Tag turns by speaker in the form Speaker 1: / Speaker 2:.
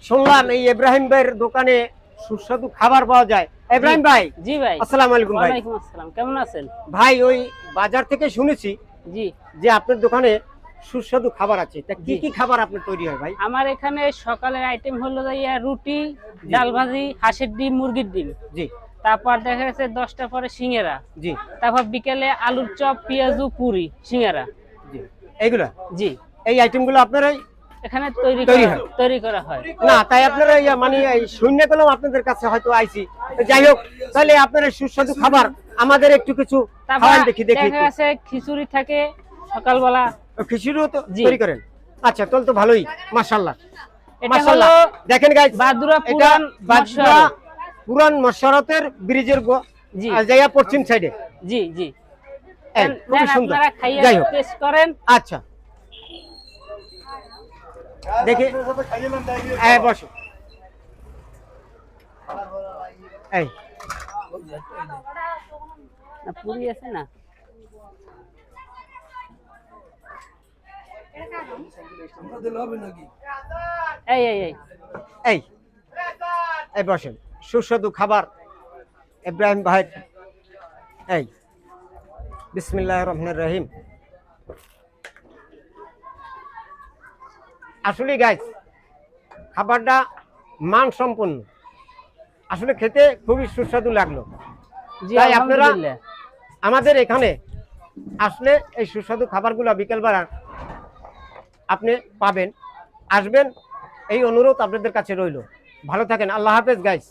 Speaker 1: শুনলাম এই ইব্রাহিম ভাইয়ের দোকানে সুস্বাদু খাবার পাওয়া যায়। ইব্রাহিম ভাই,
Speaker 2: জি ভাই,
Speaker 1: আসসালামু আলাইকুম ভাই।
Speaker 2: ওয়ালাইকুম আসসালাম, কেমন আছেন?
Speaker 1: ভাই ওই বাজার থেকে শুনেছি
Speaker 2: জি
Speaker 1: যে আপনার দোকানে সুস্বাদু খাবার আছে, তা কি
Speaker 2: জি
Speaker 1: কি খাবার আপনার তৈরি হয় ভাই?
Speaker 2: আমার এখানে সকালের আইটেম হলো যাইয়া রুটি, ডাল ভাজি, হাঁসের ডিম, মুরগির ডিম।
Speaker 1: জি
Speaker 2: তারপর দেখা যাচ্ছে 10টা পরে সিঙ্গারা।
Speaker 1: জি
Speaker 2: তারপর বিকেলে আলুর চপ, পেঁয়াজু, পুরি, সিঙ্গারা।
Speaker 1: জি এইগুলা,
Speaker 2: জি,
Speaker 1: এই আইটেমগুলো আপনারাই
Speaker 2: এখানে তৈরি করা হয়।
Speaker 1: না, তাই আপনারা মানে এই শূন্য পেলাম আপনাদের কাছে হয়তো আইছি। যাই হোক, তাহলে আপনার এই সুস্বাদু খাবার আমাদের একটু কিছু
Speaker 2: তারপর
Speaker 1: খাওয়ান দেখি
Speaker 2: দেখা যাচ্ছে খিচুড়ি থাকে সকালবেলা।
Speaker 1: খিচুড়িও তো
Speaker 2: জি।
Speaker 1: তৈরি করেন? আচ্ছা, তাহলে তো ভালোই, মাশাআল্লাহ
Speaker 2: এটা
Speaker 1: মাশাআল্লাহ।
Speaker 2: হলো
Speaker 1: দেখেন গাইস,
Speaker 2: বাদুরা
Speaker 1: এটা
Speaker 2: পুরান
Speaker 1: বাদুরা পুরান মশারতের ব্রিজের
Speaker 2: জি
Speaker 1: জায়গা পশ্চিম সাইডে।
Speaker 2: জি জি
Speaker 1: খুবই সুন্দর।
Speaker 2: আপনারা খাইয়া
Speaker 1: যাই হোক,
Speaker 2: টেস্ট করেন।
Speaker 1: আচ্ছা দেখি, বসো। এই
Speaker 2: না, পুরি আছে না? এই এই এই
Speaker 1: এই এই বসেন, সুস্বাদু খাবার ইব্রাহিম ভাই। এই বিসমিল্লাহির রহমানির রহিম। আসলে গাইস, খাবারটা মান সম্পন্ন, আসলে খেতে খুবই সুস্বাদু লাগলো।
Speaker 2: জি,
Speaker 1: তাই আপনারা
Speaker 2: আলহামদুলিল্লাহ।
Speaker 1: আমাদের এখানে আসলে এই সুস্বাদু খাবারগুলো বিকেলবেলা আপনি পাবেন, আসবেন, এই অনুরোধ আপনাদের কাছে রইল। ভালো থাকেন, আল্লাহ হাফেজ গাইস।